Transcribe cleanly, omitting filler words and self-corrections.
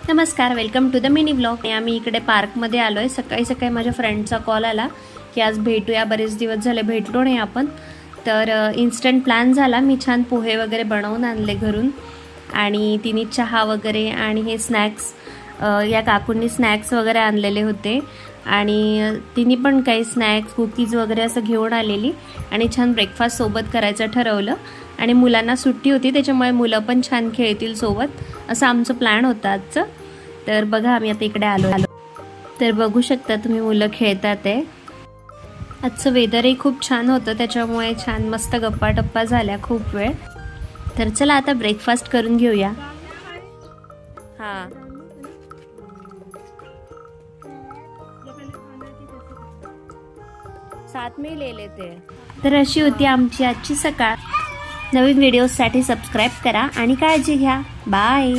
नमस्कार, welcome to the mini blog. आम्ही इकडे पार्कमध्ये आलो आहे। सकाळी सकाळी माझ्या फ्रेंडचा कॉल आला की आज भेटूया, बरेच दिवस झाले भेटलो नाही आपण। तर इन्स्टंट प्लॅन झाला। मी छान पोहे वगैरे बनवून आणले घरून आणि तिने चहा वगैरे आणि हे स्नॅक्स, या काकूंनी स्नॅक्स वगैरे आणलेले होते आणि तिने पण काही स्नॅक्स कुकीज वगैरे असं घेऊन आलेली आणि छान ब्रेकफास्ट सोबत करायचं ठरवलं। आणि मुलांना सुट्टी होती त्याच्यामुळे मुलं पण छान खेळतील सोबत, असं आमचं प्लॅन होतं आजचं। तर बघा आम्ही आता इकडे आलो तर बघू शकता तुम्ही मुलं खेळतात आहे। आजचं वेदरही खूप छान होतं त्याच्यामुळे छान मस्त गप्पा टप्पा झाल्या खूप वेळ। तर चला आता ब्रेकफास्ट करून घेऊया। हां, साथ में ले लेते। तर अशी होती आमची आजची सकाळ। नवीन व्हिडिओसाठी सबस्क्राईब करा आणि काळजी घ्या। बाय।